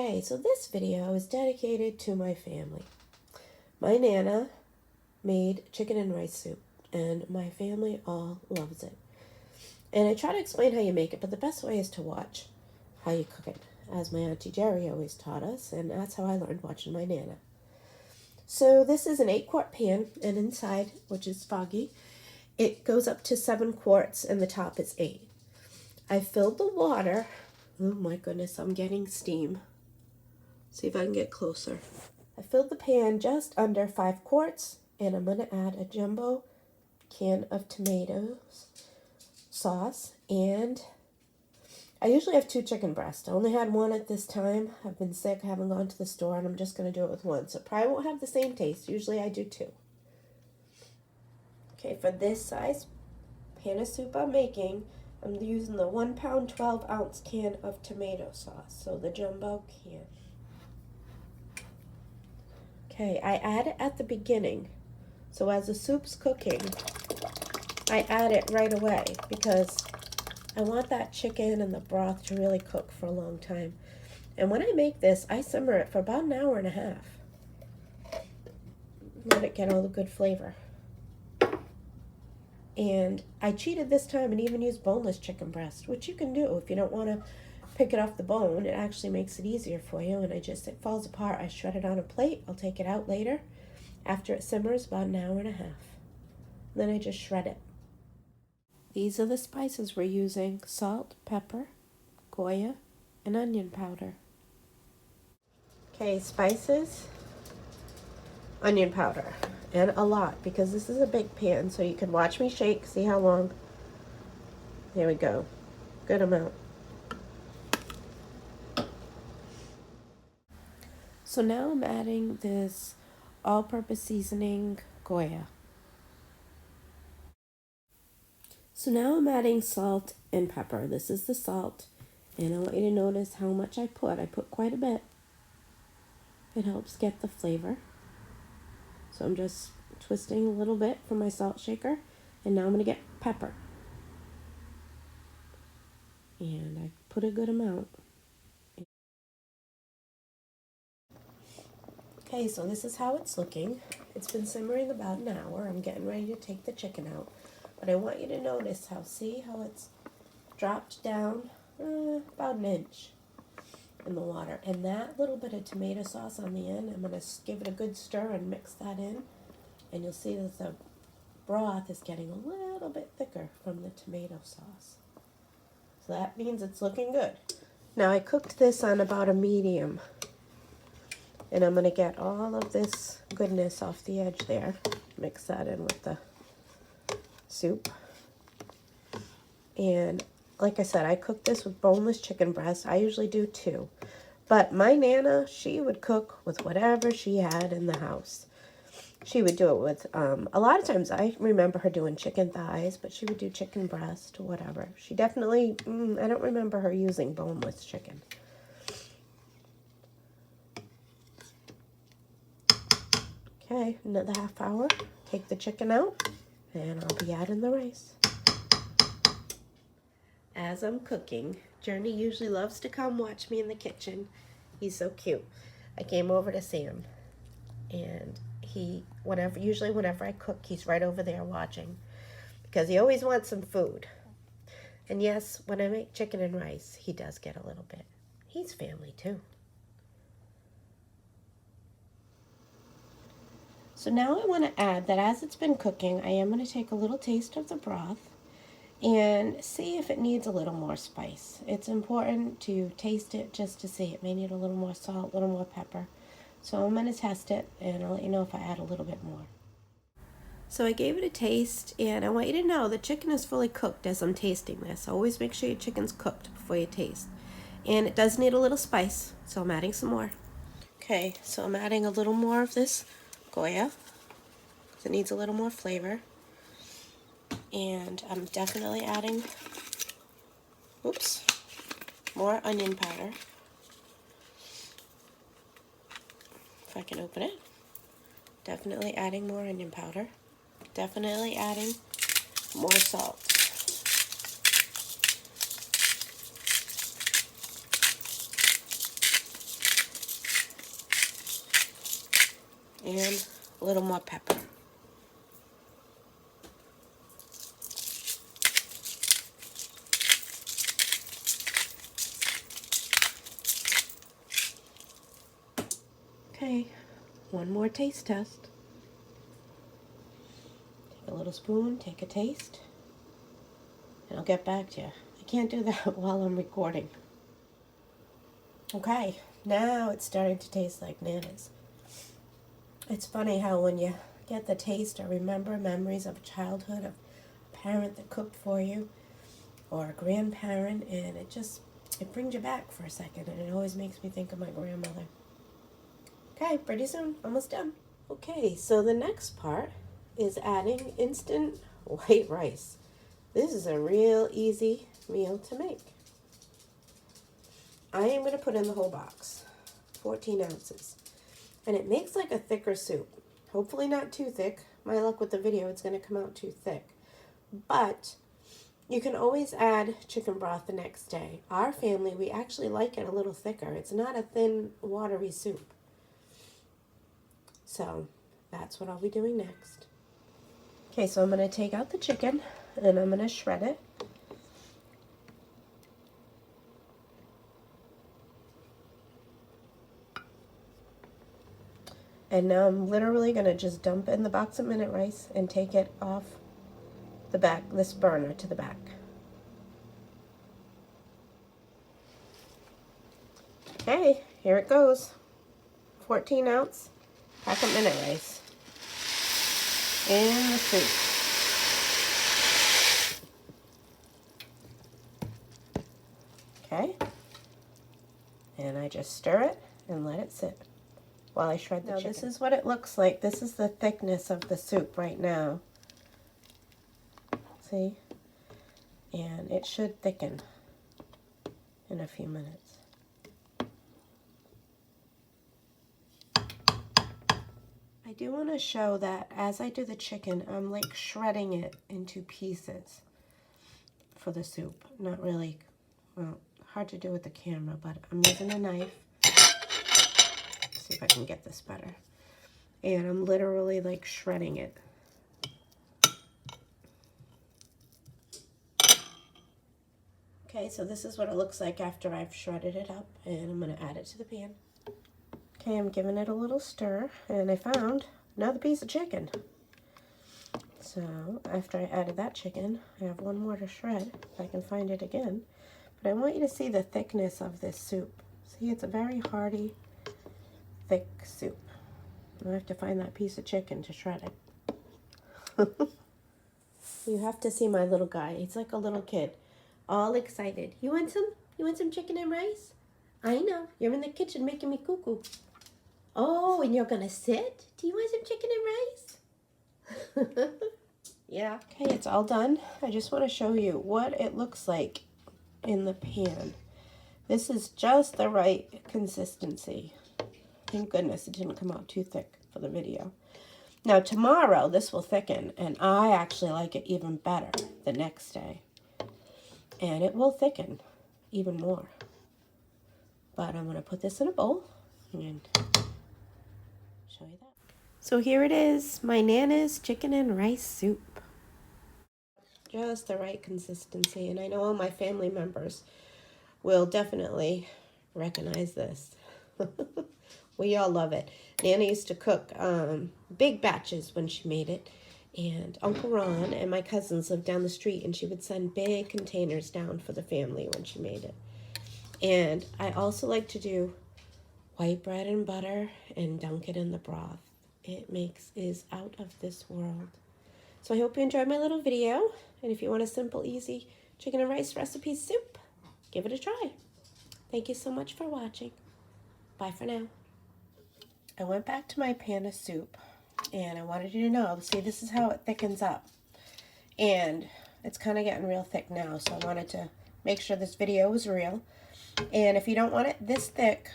Okay, so this video is dedicated to my family. My Nana made chicken and rice soup, and my family all loves it. And I try to explain how you make it, but the best way is to watch how you cook it, as my Auntie Jerry always taught us, and that's how I learned watching my Nana. So this is an 8-quart pan, and inside, which is foggy, it goes up to 7 quarts, and the top is 8. I filled the water. Oh my goodness, I'm getting steam. See if I can get closer. I filled the pan just under 5 quarts, and I'm going to add a jumbo can of tomatoes sauce, and I usually have 2 chicken breasts. I only had 1 at this time. I've been sick, I haven't gone to the store, and I'm just going to do it with 1. So it probably won't have the same taste. Usually I do 2. Okay, for this size pan of soup I'm making, I'm using the 1 pound 12-ounce can of tomato sauce, so the jumbo can. Okay, I add it at the beginning. So as the soup's cooking, I add it right away because I want that chicken and the broth to really cook for a long time. And when I make this, I simmer it for about an hour and a half. Let it get all the good flavor. And I cheated this time and even used boneless chicken breast, which you can do if you don't want to pick it off the bone. It actually makes it easier for you, and it falls apart. I shred it on a plate. I'll take it out later after it simmers about an hour and a half. Then I just shred it. These are the spices we're using: salt, pepper, Goya, and onion powder. Okay, spices, onion powder, and a lot because this is a big pan, so you can watch me shake, see how long. There we go. Good amount. So now I'm adding this all-purpose seasoning, Goya. So now I'm adding salt and pepper. This is the salt, and I want you to notice how much I put. I put quite a bit. It helps get the flavor. So I'm just twisting a little bit from my salt shaker, and now I'm going to get pepper. And I put a good amount. Okay, so this is how it's looking. It's been simmering about an hour. I'm getting ready to take the chicken out. But I want you to notice see how it's dropped down about an inch in the water. And that little bit of tomato sauce on the end, I'm going to give it a good stir and mix that in. And you'll see that the broth is getting a little bit thicker from the tomato sauce. So that means it's looking good. Now I cooked this on about a medium. And I'm going to get all of this goodness off the edge there. Mix that in with the soup. And like I said, I cooked this with boneless chicken breast. I usually do 2. But my Nana, she would cook with whatever she had in the house. She would do it with, a lot of times I remember her doing chicken thighs, but she would do chicken breast or whatever. She definitely, I don't remember her using boneless chicken. Okay, another half hour. Take the chicken out, and I'll be adding the rice. As I'm cooking, Journey usually loves to come watch me in the kitchen. He's so cute. I came over to see him, and usually whenever I cook, he's right over there watching because he always wants some food. And yes, when I make chicken and rice, he does get a little bit. He's family too. So now I want to add that as it's been cooking, I am going to take a little taste of the broth and see if it needs a little more spice. It's important to taste it just to see. It may need a little more salt, a little more pepper. So I'm going to test it, and I'll let you know if I add a little bit more. So I gave it a taste, and I want you to know the chicken is fully cooked as I'm tasting this. Always make sure your chicken's cooked before you taste. And it does need a little spice, so I'm adding some more. Okay, so I'm adding a little more of this Goya, because it needs a little more flavor. And I'm definitely adding, more onion powder. If I can open it. Definitely adding more onion powder. Definitely adding more salt. and a little more pepper. Okay, one more taste test. Take a little spoon, take a taste, and I'll get back to you. I can't do that while I'm recording. Okay, now it's starting to taste like Nana's. It's funny how when you get the taste or remember memories of childhood, of a parent that cooked for you, or a grandparent, and it brings you back for a second, and it always makes me think of my grandmother. Okay, pretty soon, almost done. Okay, so the next part is adding instant white rice. This is a real easy meal to make. I am going to put in the whole box, 14 ounces. And it makes like a thicker soup. Hopefully not too thick. My luck with the video, it's going to come out too thick. But you can always add chicken broth the next day. Our family, we actually like it a little thicker. It's not a thin, watery soup. So that's what I'll be doing next. Okay, so I'm going to take out the chicken and I'm going to shred it. And now I'm literally going to just dump in the box of minute rice and take it off the back, this burner to the back. Okay, here it goes. 14 ounce pack of minute rice in the soup. Okay, and I just stir it and let it sit while I shred the chicken. Now this is what it looks like. This is the thickness of the soup right now. See? And it should thicken in a few minutes. I do want to show that as I do the chicken, I'm like shredding it into pieces for the soup. Not really, well, hard to do with the camera, but I'm using a knife. Let's see if I can get this better. And I'm literally like shredding it. Okay, so this is what it looks like after I've shredded it up, and I'm going to add it to the pan. Okay, I'm giving it a little stir, and I found another piece of chicken. So after I added that chicken, I have one more to shred, if I can find it again. But I want you to see the thickness of this soup. See, it's a very hearty, thick soup. I have to find that piece of chicken to shred it. You have to see my little guy. He's like a little kid, all excited. You want some? You want some chicken and rice? I know. You're in the kitchen making me cuckoo. Oh, and you're gonna sit? Do you want some chicken and rice? Yeah. Okay, it's all done. I just want to show you what it looks like in the pan. This is just the right consistency. Thank goodness it didn't come out too thick for the video. Now tomorrow this will thicken, and I actually like it even better the next day. And it will thicken even more. But I'm going to put this in a bowl and show you that. So here it is, my Nana's chicken and rice soup. Just the right consistency, and I know all my family members will definitely recognize this. We all love it. Nana used to cook big batches when she made it, and Uncle Ron and my cousins lived down the street, and she would send big containers down for the family when she made it. And I also like to do white bread and butter and dunk it in the broth. It is out of this world. So I hope you enjoyed my little video. And if you want a simple, easy chicken and rice recipe soup, give it a try. Thank you so much for watching. Bye for now. I went back to my pan of soup, and I wanted you to know, see, this is how it thickens up. And it's kind of getting real thick now, so I wanted to make sure this video was real. And if you don't want it this thick,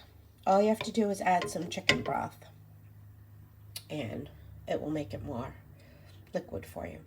all you have to do is add some chicken broth, and it will make it more liquid for you.